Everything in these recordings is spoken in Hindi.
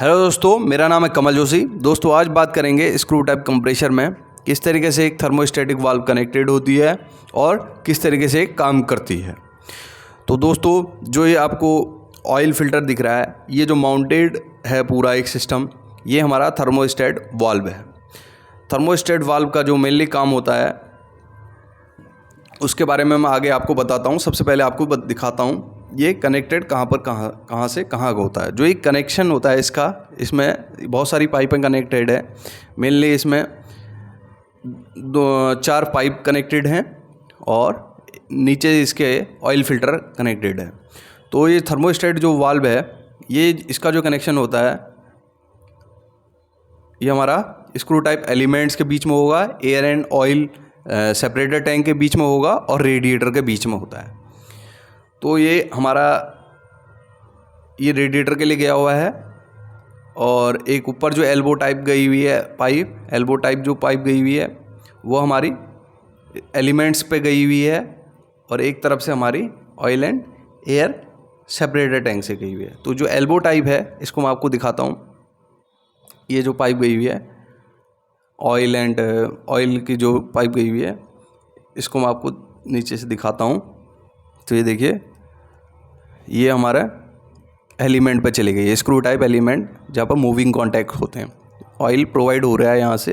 हेलो दोस्तों, मेरा नाम है कमल जोशी। दोस्तों आज बात करेंगे स्क्रू टाइप कंप्रेसर में किस तरीके से एक थर्मोस्टेटिक वाल्व कनेक्टेड होती है और किस तरीके से काम करती है। तो दोस्तों जो ये आपको ऑयल फिल्टर दिख रहा है, ये जो माउंटेड है पूरा एक सिस्टम, ये हमारा थर्मोस्टेट वाल्व है। थर्मोस्टेट वाल्व का जो मेनली काम होता है उसके बारे में मैं आगे आपको बताता हूँ। सबसे पहले आपको दिखाता हूँ ये कनेक्टेड कहाँ से कहाँ का होता है। जो एक कनेक्शन होता है इसमें बहुत सारी पाइपें कनेक्टेड है। मेनली इसमें 4 पाइप कनेक्टेड हैं और नीचे इसके ऑयल फिल्टर कनेक्टेड है। तो ये थर्मोस्टेट जो वाल्व है, ये इसका जो कनेक्शन होता है ये हमारा स्क्रू टाइप एलिमेंट्स के बीच में होगा, air and oil separator tank के बीच में होगा और रेडिएटर के बीच में होता है। तो ये हमारा ये रेडिएटर के लिए गया हुआ है और एक ऊपर जो एल्बो टाइप गई हुई है एल्बो टाइप जो पाइप गई हुई है वो हमारी एलिमेंट्स पे गई हुई है और एक तरफ से हमारी oil and air separator tank से गई हुई है। तो जो एल्बो टाइप है इसको मैं आपको दिखाता हूँ। ये जो पाइप गई हुई है ऑयल की जो पाइप गई हुई है, इसको मैं आपको नीचे से दिखाता हूँ। तो ये देखिए, ये हमारा एलिमेंट पे चली गई है, स्क्रू टाइप एलिमेंट जहाँ पर मूविंग कॉन्टैक्ट होते हैं। ऑयल प्रोवाइड हो रहा है यहाँ से,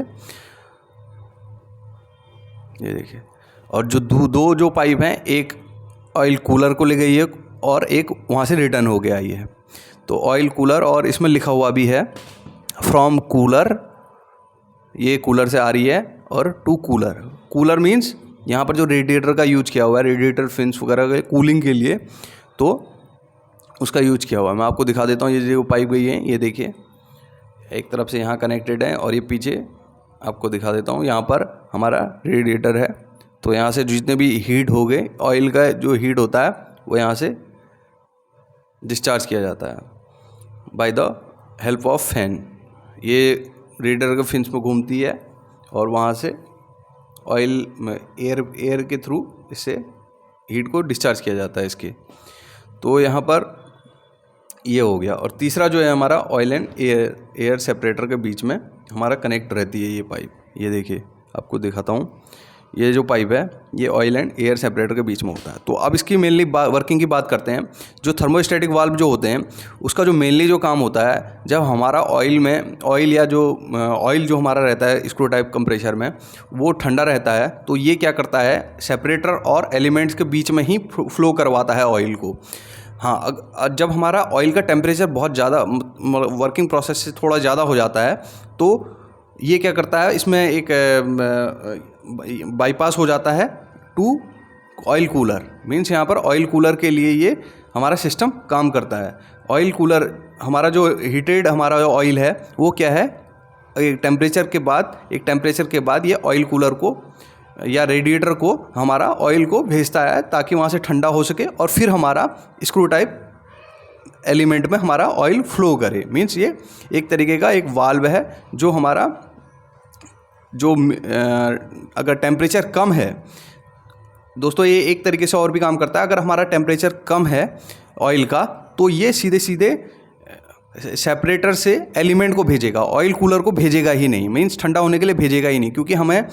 ये देखिए। और जो दो जो पाइप हैं, एक ऑयल कूलर को ले गई है और एक वहाँ से रिटर्न हो गया ये। तो ऑयल कूलर, और इसमें लिखा हुआ भी है फ्रॉम कूलर, ये कूलर से आ रही है, और टू कूलर। कूलर मीन्स यहाँ पर जो रेडिएटर का यूज किया हुआ है, रेडिएटर फिन्स वगैरह के कूलिंग के लिए, तो उसका यूज किया हुआ है। मैं आपको दिखा देता हूँ। ये जो पाइप गई है, ये देखिए, एक तरफ से यहाँ कनेक्टेड है और ये पीछे आपको दिखा देता हूँ, यहाँ पर हमारा रेडिएटर है। तो यहाँ से जितने भी हीट हो गए, ऑयल का जो हीट होता है वो यहाँ से डिस्चार्ज किया जाता है by the help of fan. ये रेडिएटर के फिन्स में घूमती है और वहाँ से ऑयल में एयर के थ्रू इससे हीट को डिस्चार्ज किया जाता है इसके। तो यहाँ पर ये हो गया। और तीसरा जो है हमारा ऑयल एंड एयर सेपरेटर के बीच में हमारा कनेक्ट रहती है ये पाइप। ये देखिए, आपको दिखाता हूँ। ये जो पाइप है ये ऑयल एंड एयर सेपरेटर के बीच में होता है। तो अब इसकी मेनली वर्किंग की बात करते हैं। जो थर्मोस्टेटिक वाल्व जो होते हैं उसका जो मेनली जो काम होता है, जब हमारा ऑयल जो हमारा रहता है स्क्रू टाइप कंप्रेसर में, वो ठंडा रहता है, तो ये क्या करता है, सेपरेटर और एलिमेंट्स के बीच में ही फ्लो करवाता है ऑयल को। हाँ, जब हमारा ऑयल का टेम्परेचर बहुत ज़्यादा वर्किंग प्रोसेस से थोड़ा ज़्यादा हो जाता है, तो ये क्या करता है, इसमें एक बाईपास हो जाता है टू ऑयल कूलर। मीन्स यहाँ पर ऑयल कूलर के लिए ये हमारा सिस्टम काम करता है। ऑयल कूलर हमारा जो हीटेड हमारा ऑयल है वो क्या है, एक टेम्परेचर के बाद ये ऑयल कूलर को या रेडिएटर को हमारा ऑयल को भेजता है ताकि वहाँ से ठंडा हो सके और फिर हमारा स्क्रू टाइप एलिमेंट में हमारा ऑयल फ्लो करे। मीन्स ये एक तरीके का एक वाल्व है जो हमारा अगर टेम्परेचर कम है, दोस्तों ये एक तरीके से और भी काम करता है। अगर हमारा टेम्परेचर कम है ऑयल का, तो ये सीधे सेपरेटर से एलिमेंट को भेजेगा, ऑयल कूलर को भेजेगा ही नहीं। मीन्स ठंडा होने के लिए भेजेगा ही नहीं, क्योंकि हमें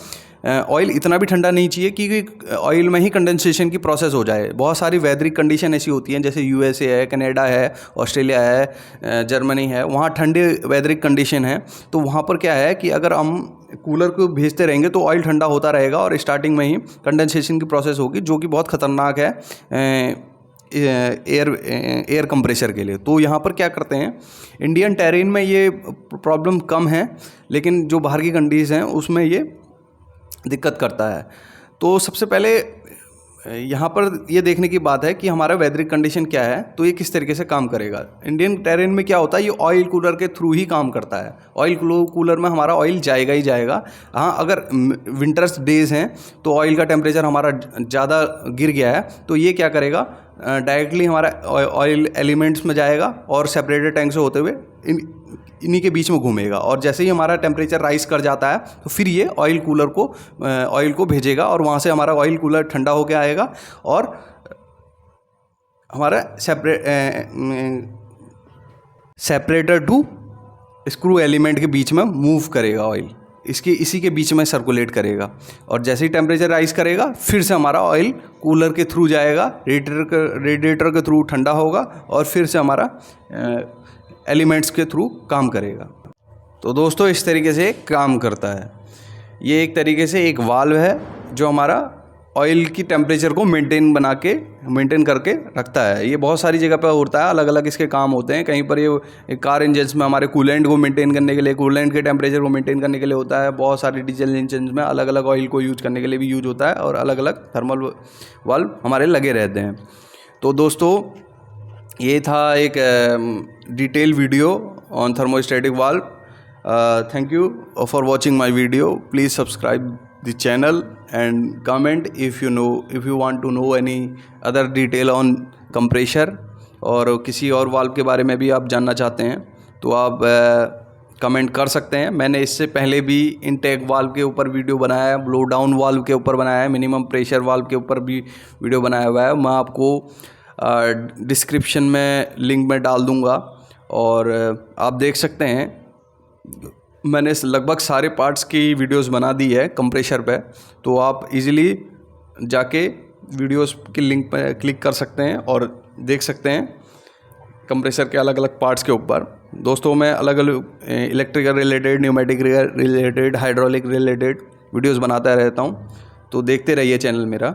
ऑयल इतना भी ठंडा नहीं चाहिए कि ऑयल में ही कंडेंसेशन की प्रोसेस हो जाए। बहुत सारी वेदरिक कंडीशन ऐसी होती हैं, जैसे यूएसए है, कनाडा है, ऑस्ट्रेलिया है, जर्मनी है, वहाँ ठंडे वेदरिक कंडीशन है। तो वहाँ पर क्या है कि अगर हम कूलर को भेजते रहेंगे तो ऑयल ठंडा होता रहेगा और स्टार्टिंग में ही कंडेंसेशन की प्रोसेस होगी, जो कि बहुत ख़तरनाक है एयर कंप्रेसर के लिए। तो यहाँ पर क्या करते हैं, इंडियन टेरेन में ये प्रॉब्लम कम है, लेकिन जो बाहर की कंट्रीज़ हैं उसमें ये दिक्कत करता है। तो सबसे पहले यहाँ पर ये देखने की बात है कि हमारा वेदरिक कंडीशन क्या है, तो ये किस तरीके से काम करेगा। इंडियन टेरेन में क्या होता है, ये ऑयल कूलर के थ्रू ही काम करता है। ऑयल कूलर में हमारा ऑयल जाएगा ही जाएगा। हाँ, अगर विंटर्स डेज हैं तो ऑयल का टेम्परेचर हमारा ज़्यादा गिर गया है, तो ये क्या करेगा, डायरेक्टली हमारा ऑयल एलिमेंट्स में जाएगा और सेपरेटर टैंक से होते हुए इन्हीं के बीच में घूमेगा। और जैसे ही हमारा टेम्परेचर राइज कर जाता है तो फिर ये ऑयल कूलर को ऑयल को भेजेगा और वहाँ से हमारा ऑयल कूलर ठंडा होकर आएगा और हमारा सेपरेटर टू स्क्रू एलिमेंट के बीच में मूव करेगा ऑयल, इसी के बीच में सर्कुलेट करेगा। और जैसे ही टेम्परेचर राइज करेगा फिर से हमारा ऑयल कूलर के थ्रू जाएगा, रेडिएटर के थ्रू ठंडा होगा और फिर से हमारा एलिमेंट्स के थ्रू काम करेगा। तो दोस्तों इस तरीके से काम करता है। ये एक तरीके से एक वाल्व है जो हमारा ऑयल की टेम्परेचर को मेंटेन करके रखता है। ये बहुत सारी जगह पर होता है, अलग अलग इसके काम होते हैं। कहीं पर ये कार इंजन्स में हमारे कूलेंट को मेंटेन करने के लिए, कूलेंट के टेम्परेचर को मेंटेन करने के लिए होता है। बहुत सारे डीजल इंजन में अलग अलग ऑयल को यूज करने के लिए भी यूज होता है और अलग अलग थर्मल वाल्व हमारे लगे रहते हैं। तो दोस्तों ये था एक detail video on thermostatic valve. Thank you for watching my video. Please subscribe the channel and comment if you want to know any other detail on compressor, और किसी और वाल्व के बारे में भी आप जानना चाहते हैं तो आप कमेंट कर सकते हैं। मैंने इससे पहले भी इनटेक वाल्व के ऊपर वीडियो बनाया है, ब्लो डाउन वाल्व के ऊपर बनाया है, मिनिमम प्रेशर वाल्व के ऊपर भी वीडियो बनाया हुआ है। मैं आपको डिस्क्रिप्शन में लिंक में डाल दूँगा और आप देख सकते हैं। मैंने लगभग सारे पार्ट्स की वीडियोस बना दी है कंप्रेसर पे, तो आप इजीली जाके वीडियोस की लिंक पर क्लिक कर सकते हैं और देख सकते हैं कंप्रेसर के अलग अलग पार्ट्स के ऊपर। दोस्तों मैं अलग अलग electrical related, pneumatic related, hydraulic related videos बनाता रहता हूं, तो देखते रहिए चैनल मेरा।